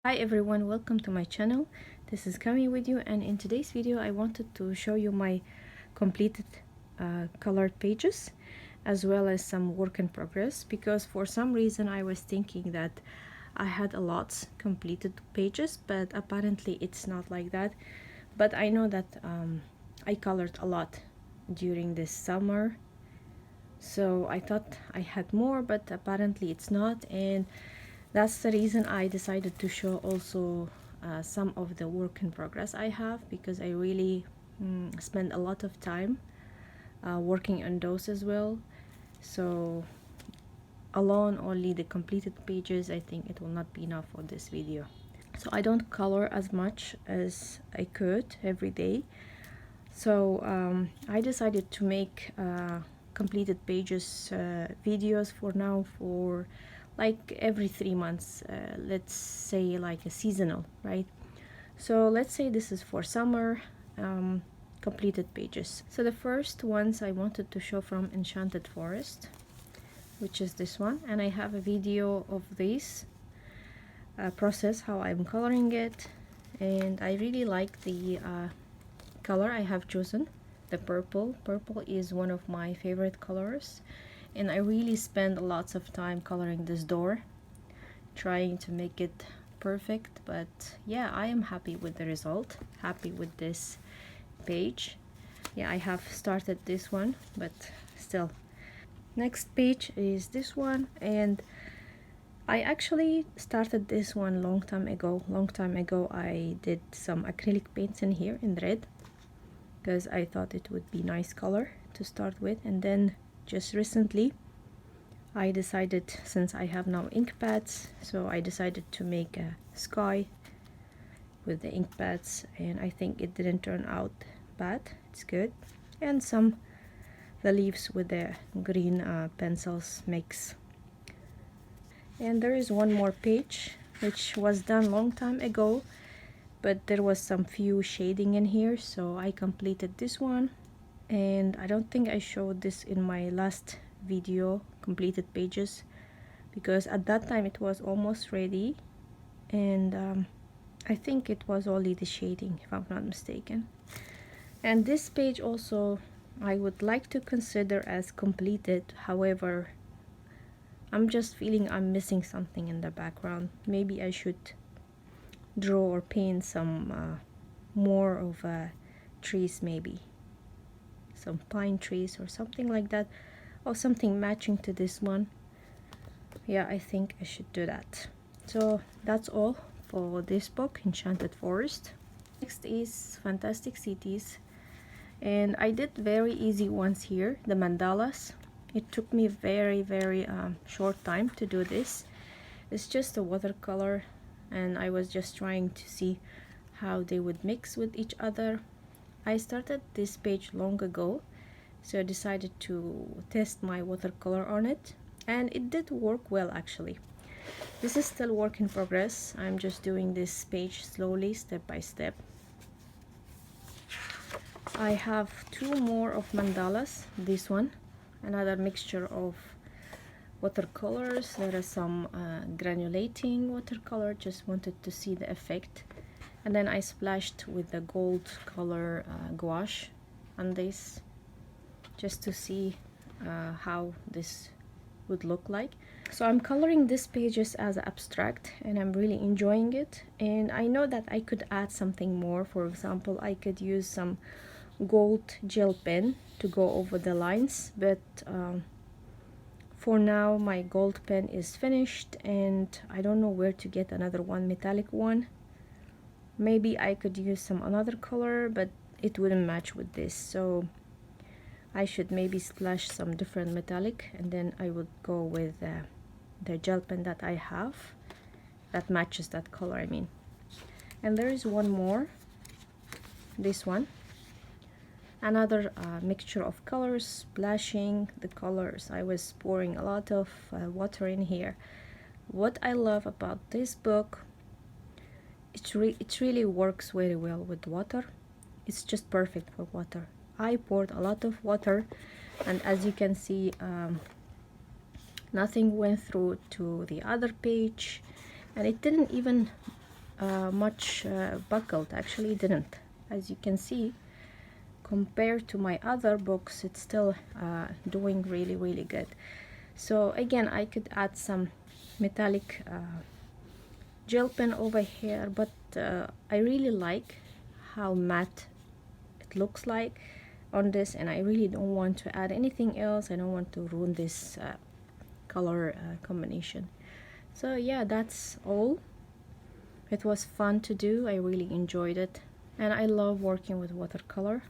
Hi everyone, welcome to my channel. This is Kami with you, and in today's video I wanted to show you my completed colored pages as well as some work in progress, because for some reason I was thinking that I had a lot completed pages, but apparently it's not like that. But I know that I colored a lot during this summer, so I thought I had more, but apparently it's not, and that's the reason I decided to show also some of the work in progress I have, because I really spend a lot of time working on those as well. So alone only the completed pages, I think it will not be enough for this video. So I don't color as much as I could every day. So I decided to make completed pages videos for now, for like every 3 months, let's say like a seasonal, right? So let's say this is for summer completed pages. So the first ones I wanted to show from Enchanted Forest, which is this one, and I have a video of this process, how I'm coloring it, and I really like the color I have chosen, the purple. Purple is one of my favorite colors, and I really spend lots of time coloring this door, trying to make it perfect. But yeah, I am happy with the result, happy with this page. Yeah, I have started this one, but still. Next page is this one, and I actually started this one long time ago. I did some acrylic paints in here in red, because I thought it would be nice color to start with. And then just recently I decided, since I have now ink pads, so I decided to make a sky with the ink pads, and I think it didn't turn out bad, it's good. And the leaves with the green pencils mix. And there is one more page which was done long time ago, but there was some few shading in here, so I completed this one. And I don't think I showed this in my last video, completed pages, because at that time it was almost ready, and I think it was only the shading, if I'm not mistaken. And this page also I would like to consider as completed. However, I'm just feeling I'm missing something in the background. Maybe I should draw or paint some more of trees, maybe some pine trees or something like that, or something matching to this one. Yeah, I think I should do that. So that's all for this book, Enchanted Forest. Next is Fantastic Cities, and I did very easy ones here, the mandalas. It took me very short time to do this. It's just a watercolor, and I was just trying to see how they would mix with each other. I started this page long ago, so I decided to test my watercolor on it, and it did work well actually. This is still work in progress. I'm just doing this page slowly, step by step. I have two more of mandalas. This one, another mixture of watercolors. There is some granulating watercolor, just wanted to see the effect. And then I splashed with the gold color gouache on this, just to see how this would look like. So I'm coloring these pages as abstract, and I'm really enjoying it. And I know that I could add something more. For example, I could use some gold gel pen to go over the lines, but for now my gold pen is finished, and I don't know where to get another one, metallic one. Maybe I could use some another color, but it wouldn't match with this, so I should maybe splash some different metallic, and then I would go with the gel pen that I have that matches that color, I mean. And there is one more, this one, another mixture of colors, splashing the colors. I was pouring a lot of water in here. What I love about this book, it really works very well with water. It's just perfect for water. I poured a lot of water, and as you can see, nothing went through to the other page, and it didn't even much buckled. Actually, it didn't. As you can see, compared to my other books, it's still doing really good. So again, I could add some metallic gel pen over here, but I really like how matte it looks like on this, and I really don't want to add anything else. I don't want to ruin this color combination. So yeah, that's all. It was fun to do. I really enjoyed it, and I love working with watercolor.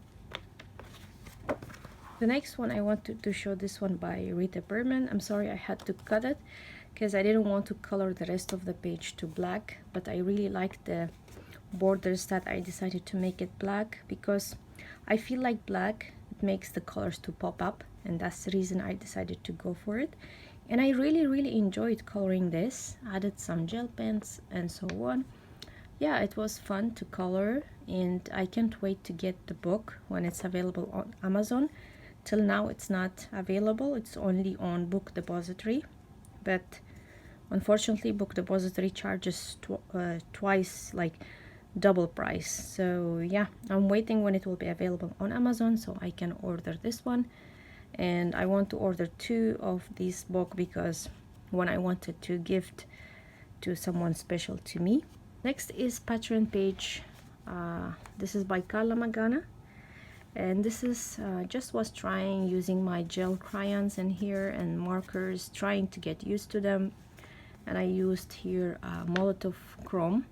The next one, I wanted to show this one by Rita Berman. I'm sorry I had to cut it because I didn't want to color the rest of the page to black, but I really liked the borders that I decided to make it black because I feel like black, it makes the colors to pop up, and that's the reason I decided to go for it. And I really enjoyed coloring this. Added some gel pens and so on. Yeah, it was fun to color, and I can't wait to get the book when it's available on Amazon. Till now it's not available, it's only on Book Depository, but unfortunately Book Depository charges twice, like double price. So yeah, I'm waiting when it will be available on Amazon so I can order this one. And I want to order 2 of this book because one I wanted to gift to someone special to me. Next is Pattern Page. This is by Carla Magana, and this is just was trying using my gel crayons in here and markers, trying to get used to them. And I used here Molotov Chrome,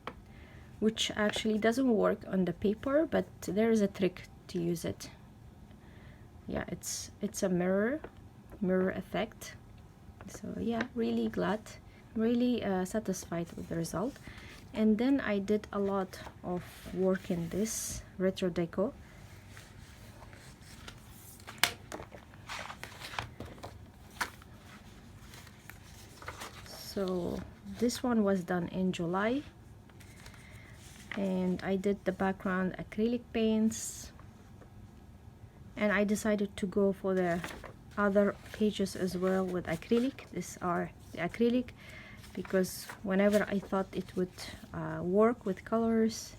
which actually doesn't work on the paper, but there is a trick to use it. Yeah, it's a mirror effect. So yeah, really glad, really satisfied with the result. And then I did a lot of work in this retro deco. So this one was done in July, and I did the background acrylic paints, and I decided to go for the other pages as well with acrylic. These are the acrylic because whenever I thought it would work with colors,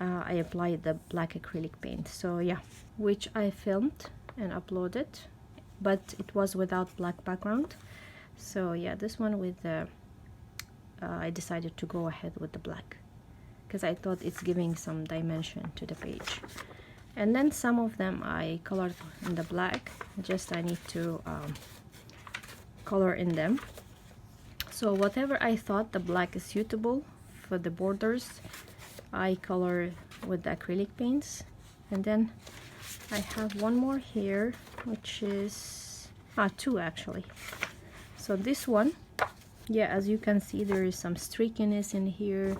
I applied the black acrylic paint. So yeah, which I filmed and uploaded, but it was without black background. So yeah, this one with the I decided to go ahead with the black because I thought it's giving some dimension to the page. And then some of them I colored in the black, just I need to color in them. So whatever I thought the black is suitable for the borders, I color with the acrylic paints. And then I have one more here, which is 2 actually. So this one, yeah, as you can see, there is some streakiness in here.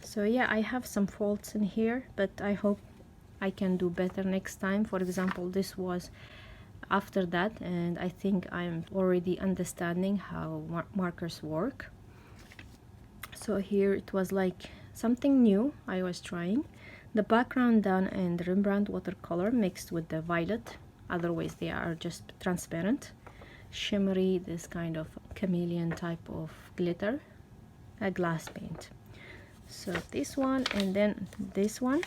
So yeah, I have some faults in here, but I hope I can do better next time. For example, this was after that, and I think I'm already understanding how markers work. So here it was like something new I was trying. The background done in Rembrandt watercolor mixed with the violet, otherwise they are just transparent, shimmery, this kind of chameleon type of glitter, a glass paint. So this one, and then this one.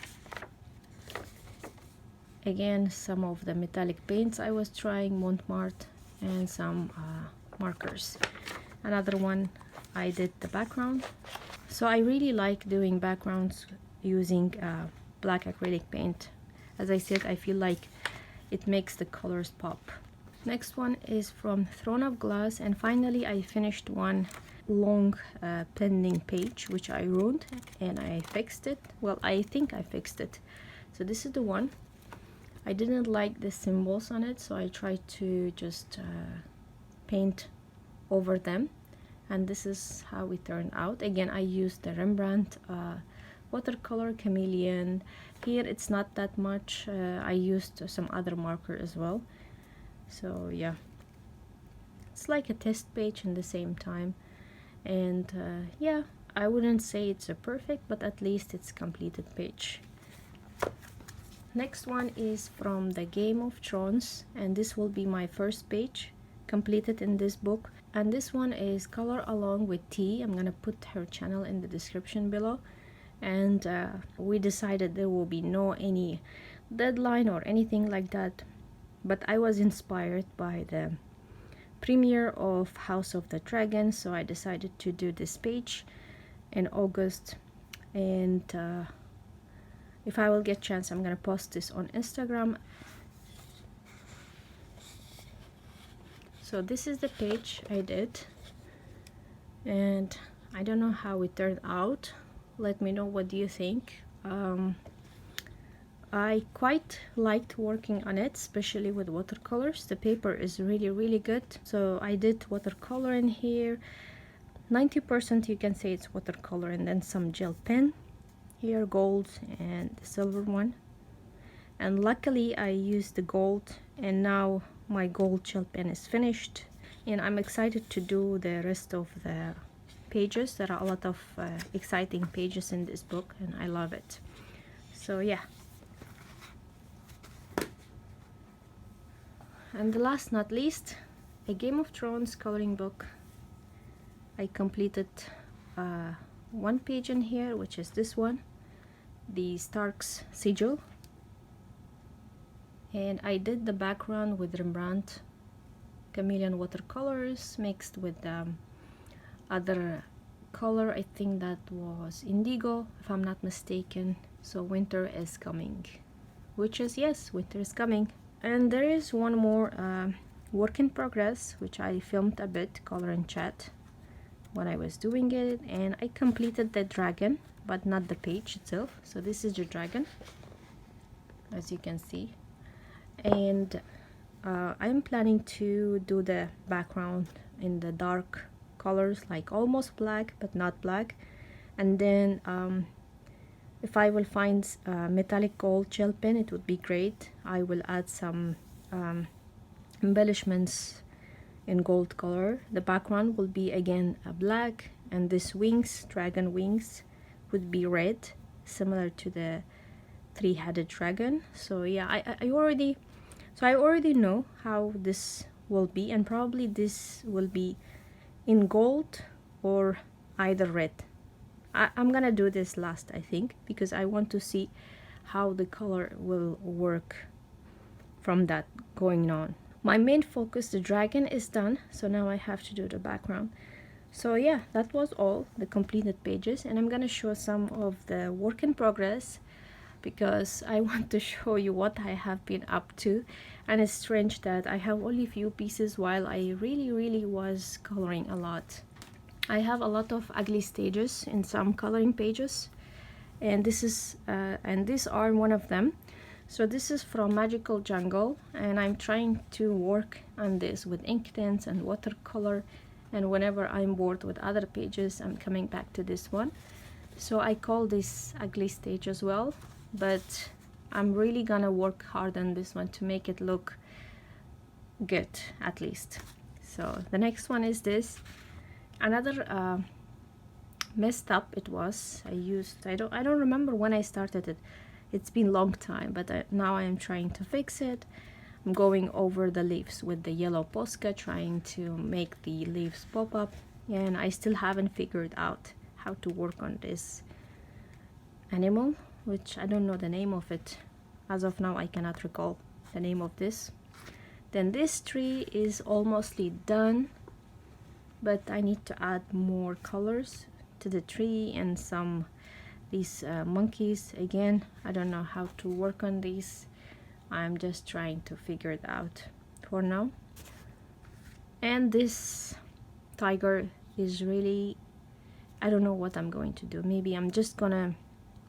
Again, some of the metallic paints I was trying, Montmartre, and some markers. Another one, I did the background. So I really like doing backgrounds using black acrylic paint. As I said, I feel like it makes the colors pop. Next one is from Throne of Glass, and finally I finished one long blending page which I ruined, and I fixed it. Well, I think I fixed it. So this is the one. I didn't like the symbols on it, so I tried to just paint over them, and this is how it turned out. Again, I used the Rembrandt watercolor chameleon. Here it's not that much. I used some other marker as well. So yeah, it's like a test page in the same time. And yeah, I wouldn't say it's a perfect, but at least it's completed page. Next one is from the Game of Thrones, and this will be my first page completed in this book. and this one is Color Along with T. I'm gonna put her channel in the description below. And we decided there will be no any deadline or anything like that, but I was inspired by the premiere of House of the Dragon, so I decided to do this page in August. And if I will get chance, I'm gonna post this on Instagram. So this is the page I did, and I don't know how it turned out. Let me know what do you think. I quite liked working on it, especially with watercolors. The paper is really good. So I did watercolor in here. 90% you can say it's watercolor, and then some gel pen here, gold and the silver one. And luckily I used the gold, and now my gold gel pen is finished, and I'm excited to do the rest of the pages. There are a lot of exciting pages in this book, and I love it. So yeah. And the last not least, a Game of Thrones coloring book. I completed one page in here, which is this one, the Stark's sigil, and I did the background with Rembrandt chameleon watercolors mixed with other color. I think that was indigo, if I'm not mistaken. So winter is coming, which is, yes, winter is coming. And there is one more work in progress, which I filmed a bit, color and chat, when I was doing it, and I completed the dragon, but not the page itself. So this is the dragon, as you can see, and I'm planning to do the background in the dark colors, like almost black but not black. And then if I will find metallic gold gel pen, it would be great. I will add some embellishments in gold color. The background will be again black, and this wings, dragon wings, would be red, similar to the three-headed dragon. So yeah, I already know how this will be, and probably this will be in gold or either red. I'm gonna do this last, I think, because I want to see how the color will work from that going on. My main focus, the dragon, is done, so now I have to do the background. So yeah, that was all the completed pages, and I'm gonna show some of the work in progress because I want to show you what I have been up to. And it's strange that I have only few pieces while I really was coloring a lot. I have a lot of ugly stages in some coloring pages, and this is and these are one of them. So this is from Magical Jungle, and I'm trying to work on this with ink tints and watercolor, and whenever I'm bored with other pages, I'm coming back to this one. So I call this ugly stage as well, but I'm really gonna work hard on this one to make it look good, at least. So the next one is this. Another messed up it was. I don't remember when I started it. It's been a long time, but now I am trying to fix it. I'm going over the leaves with the yellow Posca, trying to make the leaves pop up, and I still haven't figured out how to work on this animal, which I don't know the name of it. As of now, I cannot recall the name of this. Then this tree is almostly done, but I need to add more colors to the tree and some these monkeys. Again, I don't know how to work on these. I'm just trying to figure it out for now. And this tiger is really, I don't know what I'm going to do. Maybe I'm just gonna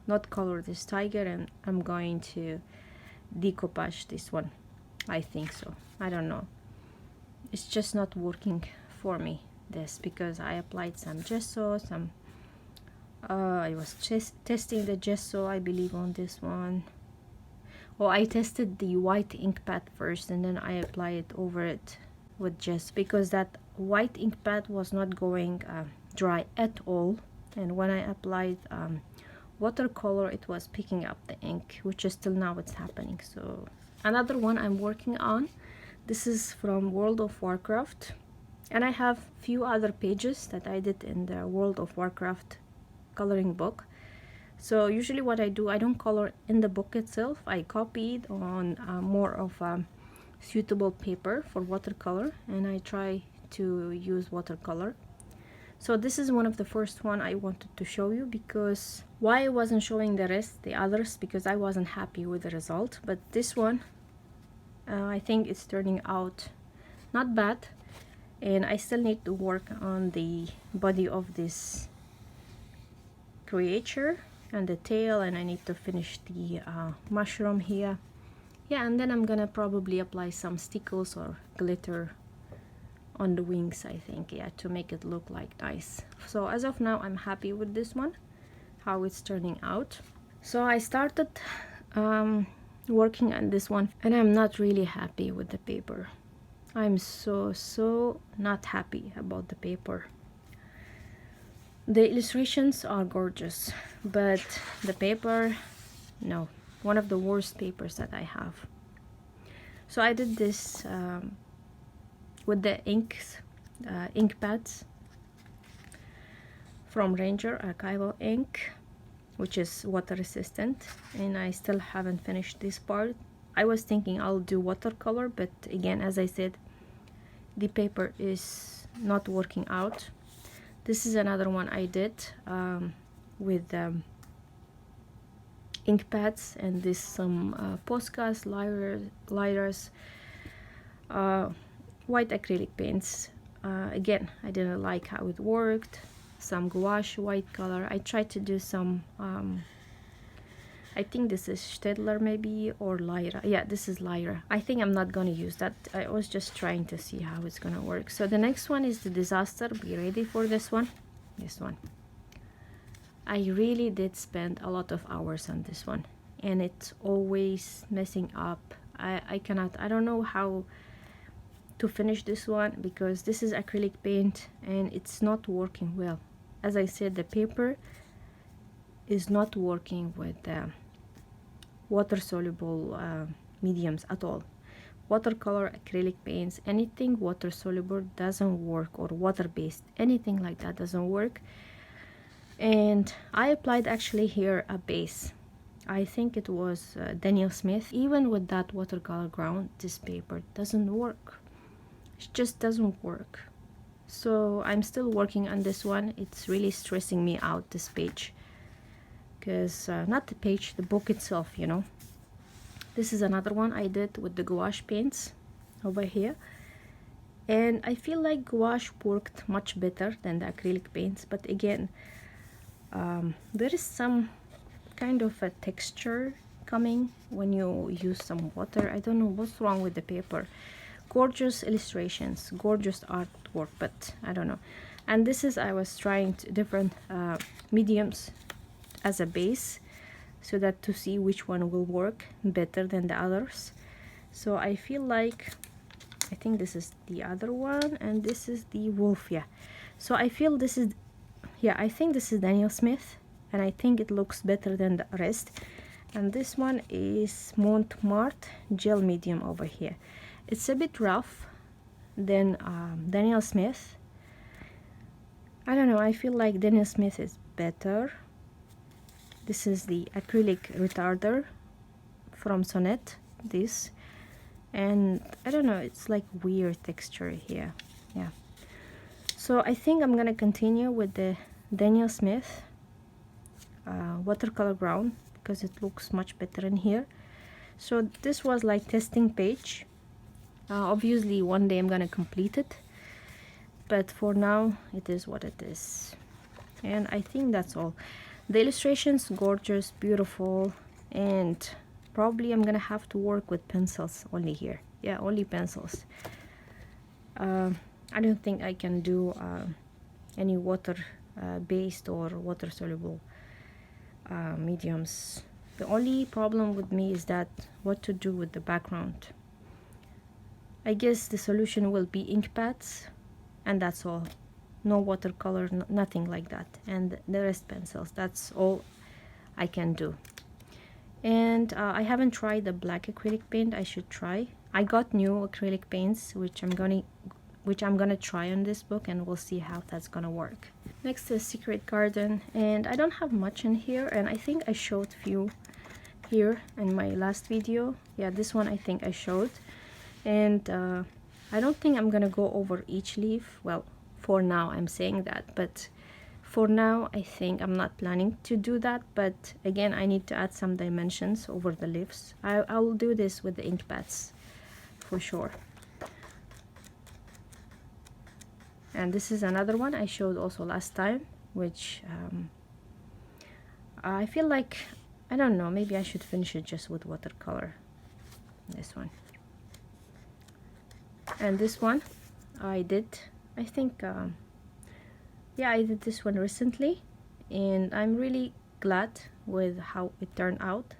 not color this tiger, and I'm going to decoupage this one. I think so. I don't know. It's just not working for me, this, because I applied some gesso, some I was just testing the gesso, I believe, on this one. Oh, I tested the white ink pad first, and then I applied it over it with gesso, because that white ink pad was not going dry at all, and when I applied watercolor, it was picking up the ink, which is still now it's happening. So another one I'm working on, this is from World of Warcraft. And I have few other pages that I did in the World of Warcraft coloring book. So usually what I do, I don't color in the book itself. I copied on more of a suitable paper for watercolor, and I try to use watercolor. So this is one of the first one I wanted to show you, because why I wasn't showing the others, because I wasn't happy with the result. But this one, I think it's turning out not bad, and I still need to work on the body of this creature and the tail, and I need to finish the mushroom here. Yeah, and then I'm gonna probably apply some stickles or glitter on the wings, I think, yeah, to make it look like nice. So as of now, I'm happy with this one, how it's turning out. So I started working on this one, and I'm not really happy with the paper. I'm so not happy about the paper. The illustrations are gorgeous, but the paper, no, one of the worst papers that I have. So I did this with the ink pads from Ranger Archival Ink, which is water resistant, and I still haven't finished this part. I was thinking I'll do watercolor, but again, as I said, the paper is not working out. This is another one I did with ink pads, and this some Poscas, lighters, white acrylic paints. Again, I didn't like how it worked. Some gouache white color. I tried to do some I think this is Stedler maybe, or Lyra. Yeah, this is Lyra. I think I'm not gonna use that. I was just trying to see how it's gonna work. So the next one is the Disaster. Be ready for this one. This one. I really did spend a lot of hours on this one, and it's always messing up. I don't know how to finish this one, because this is acrylic paint and it's not working well. As I said, the paper is not working with water soluble mediums at all. Watercolor, acrylic paints, anything water soluble doesn't work, or water based, anything like that doesn't work. And I applied actually here a base. I think it was Daniel Smith. Even with that watercolor ground, this paper doesn't work. It just doesn't work. So I'm still working on this one. It's really stressing me out, this page, because not the page, the book itself, you know. This is another one I did with the gouache paints over here, and I feel like gouache worked much better than the acrylic paints. But again, there is some kind of a texture coming when you use some water. I don't know what's wrong with the paper. Gorgeous illustrations, gorgeous artwork, but I don't know. And this is, I was trying different mediums as a base, so that to see which one will work better than the others. So I feel like, I think this is the other one, and this is the wolf. Yeah, so I feel this is, yeah, I think this is Daniel Smith, and I think it looks better than the rest. And this one is Montmartre gel medium over here. It's a bit rough than Daniel Smith. I don't know, I feel like Daniel Smith is better. This is the acrylic retarder from Sonnet, this, and I don't know, it's like weird texture here. Yeah, so I think I'm gonna continue with the Daniel Smith watercolor ground, because it looks much better in here. So this was like testing page. Obviously one day I'm gonna complete it, but for now it is what it is. And I think that's all. The illustrations, gorgeous, beautiful, and probably I'm gonna have to work with pencils only here. Yeah, only pencils. I don't think I can do any water based or water soluble mediums. The only problem with me is that what to do with the background. I guess the solution will be ink pads, and that's all. No watercolor, nothing like that, and the rest pencils. That's all I can do. And I haven't tried the black acrylic paint. I should try. I got new acrylic paints, which I'm which I'm gonna try on this book, and we'll see how that's gonna work. Next is Secret Garden, and I don't have much in here, and I think I showed few here in my last video. Yeah, this one I think I showed, and I don't think I'm gonna go over each leaf. Well, for now I'm saying that, but for now I think I'm not planning to do that. But again, I need to add some dimensions over the leaves. I will do this with the ink pads for sure. And this is another one I showed also last time, which I feel like, I don't know, maybe I should finish it just with watercolor. This one. And this one I did, I think, yeah, I did this one recently, and I'm really glad with how it turned out.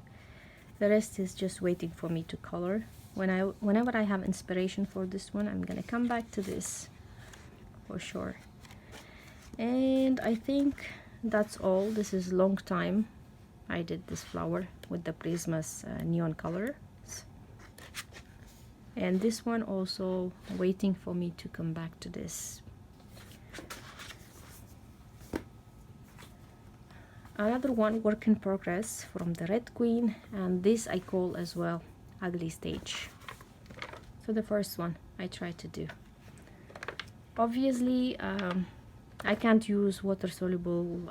The rest is just waiting for me to color. Whenever I have inspiration for this one, I'm gonna come back to this for sure. And I think that's all. This is long time I did this flower with the Prisma's neon colors, and this one also waiting for me to come back to this. Another one work in progress from the Red Queen, and this I call as well Ugly Stage. So the first one I try to do. Obviously I can't use water soluble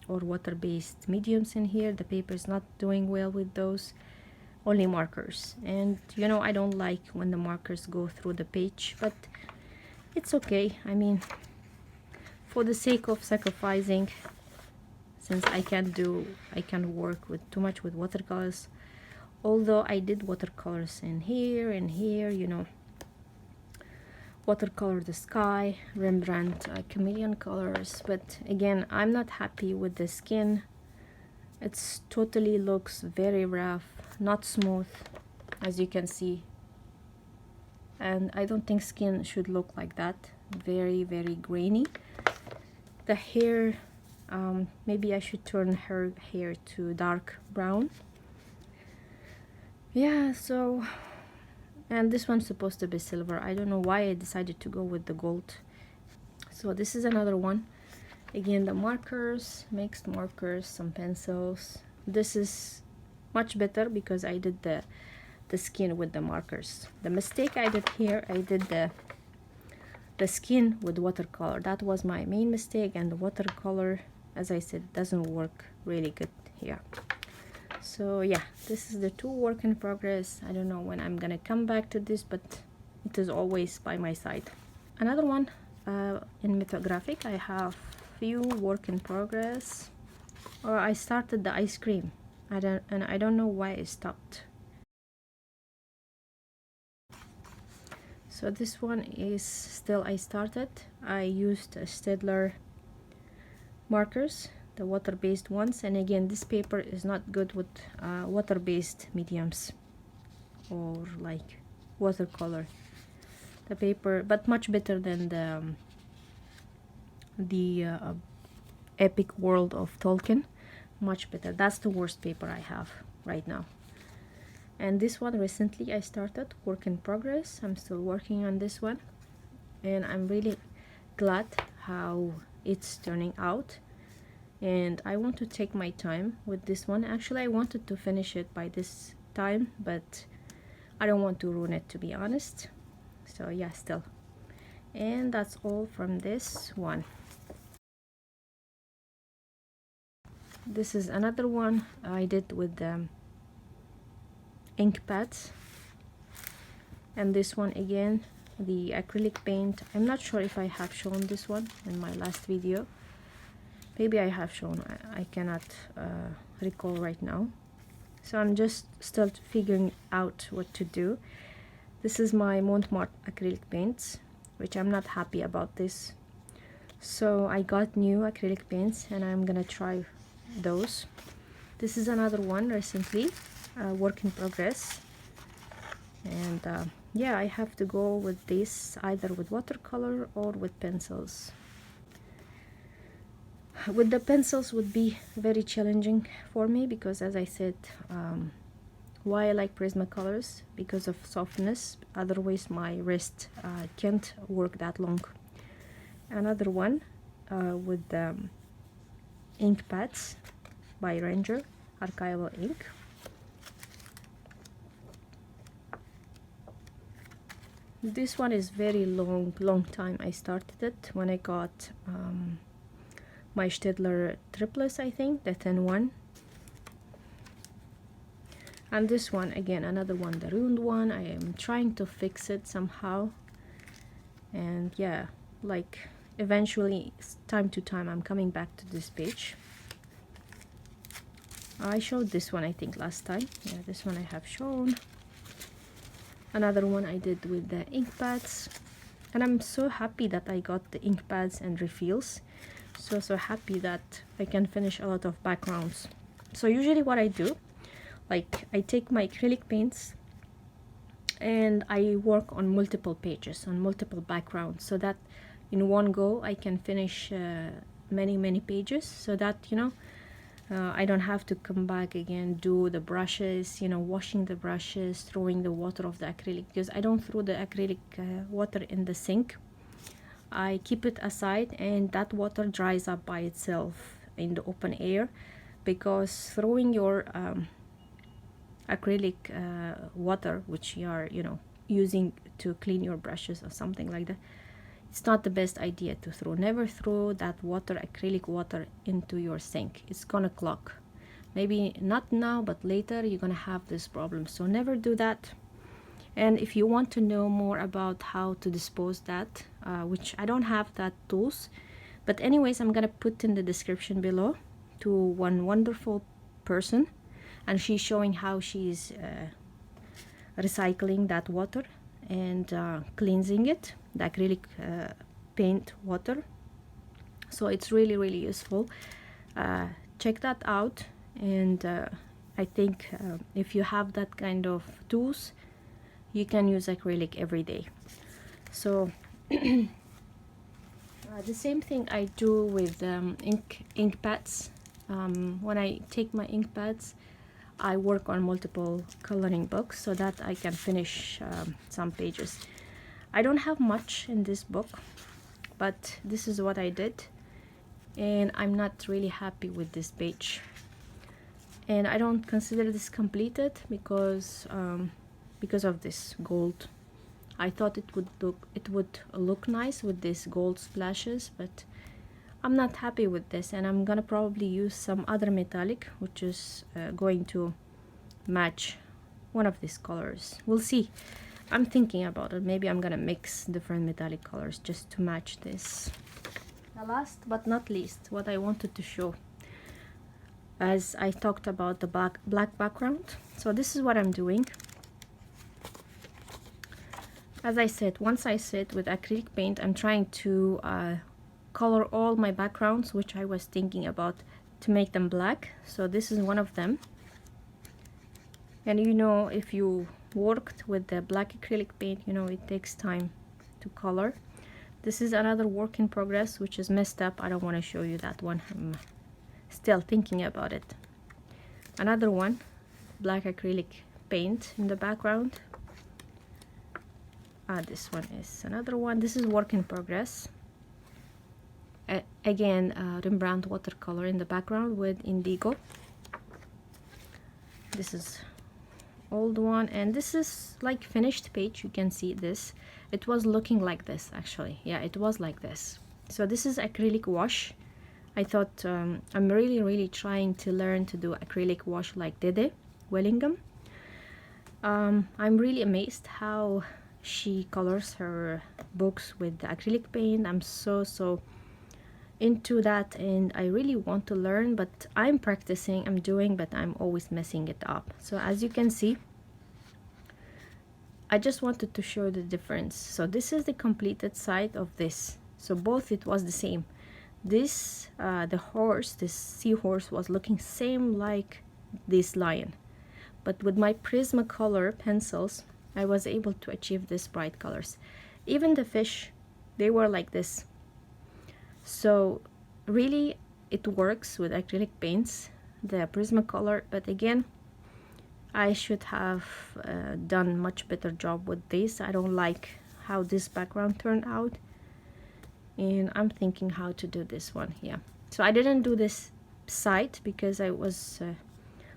or water based mediums in here. The paper is not doing well with those. Only markers, and you know I don't like when the markers go through the page, but it's okay. I mean, for the sake of sacrificing, since I can't work with too much with watercolors, although I did watercolors in here and here, you know, watercolor the sky, Rembrandt chameleon colors. But again, I'm not happy with the skin. It's totally looks very rough, not smooth, as you can see, and I don't think skin should look like that. Very grainy. The hair, maybe I should turn her hair to dark brown. Yeah, so, and this one's supposed to be silver. I don't know why I decided to go with the gold. So this is another one. Again, the markers, mixed markers, some pencils. This is much better because I did the skin with the markers. The mistake I did here, I did the skin with watercolor. That was my main mistake, and the watercolor, as I said, doesn't work really good here. So yeah, this is the two work in progress. I don't know when I'm gonna come back to this, but it is always by my side. Another one in mythographic, I have few work in progress. Or I started the ice cream. I don't know why I stopped. So this one is still, I started. I used Staedtler markers, the water-based ones, and again this paper is not good with water-based mediums or like watercolor. The paper, but much better than the Epic World of Tolkien. Much better. That's the worst paper I have right now. And this one recently I started, work in progress. I'm still working on this one, and I'm really glad how it's turning out, and I want to take my time with this one. Actually, I wanted to finish it by this time, but I don't want to ruin it, to be honest. So yeah, still. And that's all from this one. This is another one I did with the ink pads, and this one again, the acrylic paint. I'm not sure if I have shown this one in my last video. Maybe I have shown, I cannot recall right now. So I'm just still figuring out what to do. This is my Montmartre acrylic paints, which I'm not happy about this. So I got new acrylic paints and I'm gonna try those. This is another one recently, work in progress, and yeah, I have to go with this either with watercolor or with pencils. With the pencils would be very challenging for me because, as I said, Why I like Prismacolors? Because of softness, otherwise my wrist can't work that long. Another one with ink pads by Ranger archival ink. This one is very long time. I started it when I got my Staedtler triplets, I think, the thin one. And this one again, another one, the ruined one. I am trying to fix it somehow, and yeah, like eventually time to time I'm coming back to this page. I showed this one I think last time. Yeah, this one I have shown. Another one I did with the ink pads, and I'm so happy that I got the ink pads and refills. So happy that I can finish a lot of backgrounds. So usually what I do, like I take my acrylic paints and I work on multiple pages, on multiple backgrounds, so that in one go I can finish many pages, so that, you know, I don't have to come back again, do the brushes, you know, washing the brushes, throwing the water of the acrylic, because I don't throw the acrylic water in the sink. I keep it aside, and that water dries up by itself in the open air, because throwing your acrylic water, which you are, you know, using to clean your brushes or something like that, it's not the best idea to throw. Never throw that water, acrylic water, into your sink. It's gonna clog. Maybe not now, but later you're gonna have this problem, so never do that. And if you want to know more about how to dispose that, which I don't have that tools, but anyways, I'm gonna put in the description below to one wonderful person, and she's showing how she's recycling that water and cleansing it, the acrylic paint water. So it's really useful. Check that out, and I think if you have that kind of tools, you can use acrylic every day. So the same thing I do with ink pads. When I take my ink pads, I work on multiple coloring books so that I can finish some pages. I don't have much in this book, but this is what I did, and I'm not really happy with this page, and I don't consider this completed because of this gold. I thought it would look nice with these gold splashes, but I'm not happy with this, and I'm gonna probably use some other metallic, which is going to match one of these colors. We'll see. I'm thinking about it. Maybe I'm gonna mix different metallic colors just to match this. Now, last but not least, what I wanted to show, as I talked about the black background. So this is what I'm doing. As I said, once I sit with acrylic paint, I'm trying to color all my backgrounds, which I was thinking about, to make them black. So this is one of them. And you know, if you worked with the black acrylic paint, you know it takes time to color. This is another work in progress, which is messed up. I don't want to show you that one. I'm still thinking about it. Another one, black acrylic paint in the background. This one is another one. This is work in progress. Again, Rembrandt watercolor in the background with indigo. This is old one, and this is like finished page. You can see this. It was looking like this actually. Yeah, it was like this. So this is acrylic wash. I thought I'm really trying to learn to do acrylic wash like Dede Wellingham. I'm really amazed how she colors her books with the acrylic paint. I'm so into that, and I really want to learn, but I'm practicing, I'm doing, but I'm always messing it up. So as you can see, I just wanted to show the difference. So this is the completed side of this. So both, it was the same. This the horse, this seahorse, was looking same like this lion, but with my Prismacolor pencils I was able to achieve this bright colors. Even the fish, they were like this. So really it works with acrylic paints, the Prismacolor, but again, I should have done much better job with this. I don't like how this background turned out, and I'm thinking how to do this one. Yeah, so I didn't do this side because I was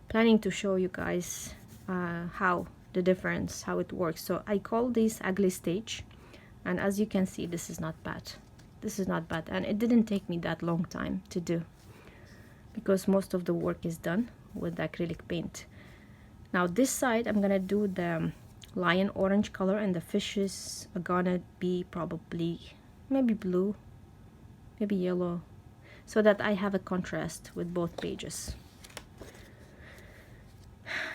planning to show you guys how the difference, how it works. So I call this ugly stage, and as you can see, this is not bad. This is not bad, and it didn't take me that long time to do because most of the work is done with the acrylic paint. Now this side I'm gonna do the lion orange color, and the fishes are gonna be probably maybe blue, maybe yellow, so that I have a contrast with both pages.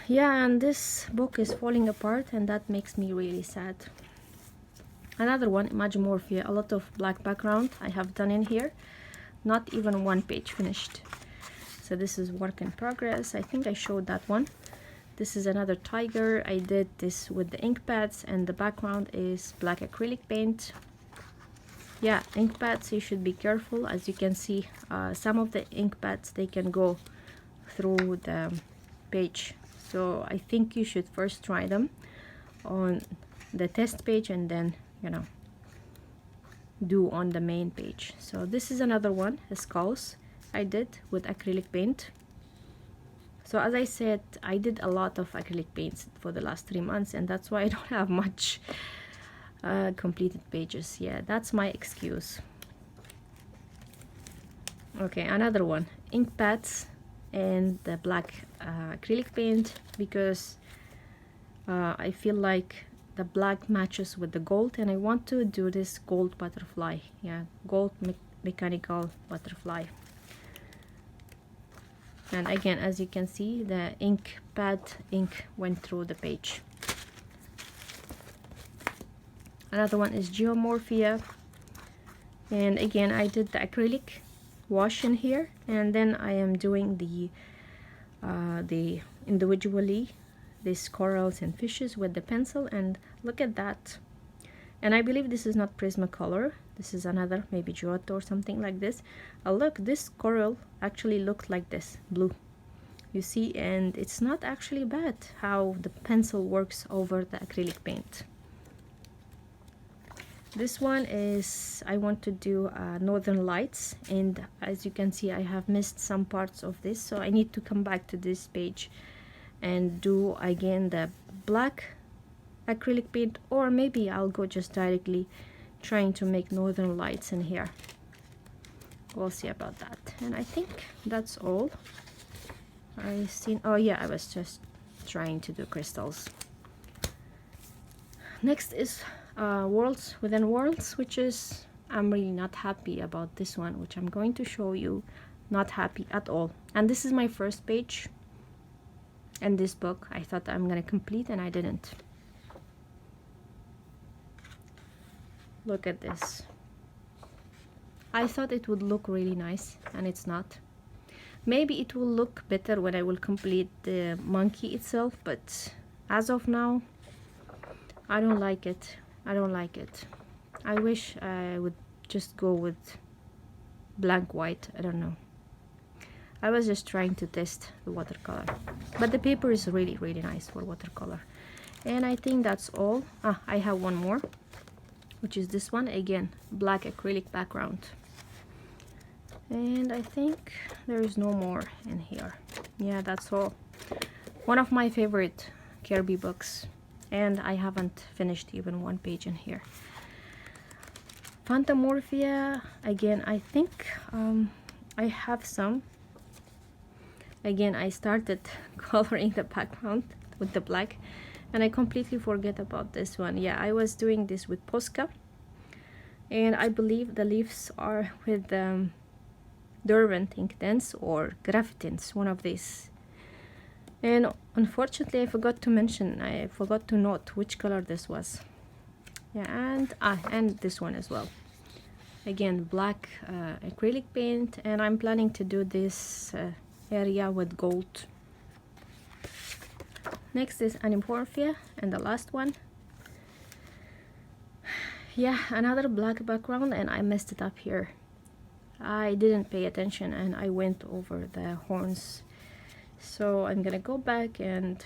Yeah, and this book is falling apart, and that makes me really sad. Another one, Imagimorphia, a lot of black background I have done in here, not even one page finished. So this is work in progress. I think I showed that one. This is another tiger. I did this with the ink pads, and the background is black acrylic paint. Yeah, ink pads, you should be careful. As you can see, some of the ink pads, they can go through the page. So I think you should first try them on the test page and then, you know, do on the main page. So this is another one, skulls I did with acrylic paint. So as I said, I did a lot of acrylic paints for the last 3 months, and that's why I don't have much completed pages. Yeah, that's my excuse. Okay, another one, ink pads and the black acrylic paint, because I feel like the black matches with the gold, and I want to do this gold butterfly. Yeah, gold mechanical butterfly. And again, as you can see, the ink pad ink went through the page. Another one is Geomorphia, and again I did the acrylic wash in here, and then I am doing the individually these corals and fishes with the pencil, and look at that. And I believe this is not Prismacolor, this is another, maybe Giotto or something like this. Look, this coral actually looked like this, blue, you see, and it's not actually bad how the pencil works over the acrylic paint. This one is, I want to do Northern Lights, and as you can see, I have missed some parts of this, so I need to come back to this page and do again the black acrylic paint, or maybe I'll go just directly trying to make Northern Lights in here. We'll see about that. And I think that's all I seen. Oh yeah, I was just trying to do crystals. Next is Worlds Within Worlds, which is, I'm really not happy about this one, which I'm going to show you. Not happy at all. And this is my first page in this book. I thought I'm gonna complete, and I didn't. Look at this. I thought it would look really nice, and it's not. Maybe it will look better when I will complete the monkey itself, but as of now, I don't like it. I don't like it. I wish I would just go with blank white. I don't know. I was just trying to test the watercolor, but the paper is really, really nice for watercolor. And I think that's all. I have one more, which is this one. Again, black acrylic background. And I think there is no more in here. Yeah, that's all. One of my favorite Kirby books, and I haven't finished even one page in here. Phantomorphia, again, I think I have some. Again, I started coloring the background with the black, and I completely forget about this one. Yeah, I was doing this with Posca, and I believe the leaves are with Derwent Ink Dents or Graphitins, one of these. And unfortunately, I forgot to note which color this was. Yeah, and this one as well. Again, black acrylic paint, and I'm planning to do this area with gold. Next is Animorphia, and the last one. Yeah, another black background, and I messed it up here. I didn't pay attention, and I went over the horns. So I'm gonna go back and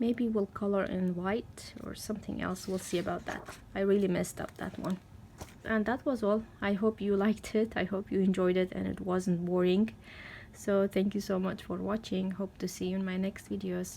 maybe we'll color in white or something else. We'll see about that. I really messed up that one. And that was all. I hope you liked it. I hope you enjoyed it and it wasn't boring. So thank you so much for watching. Hope to see you in my next videos.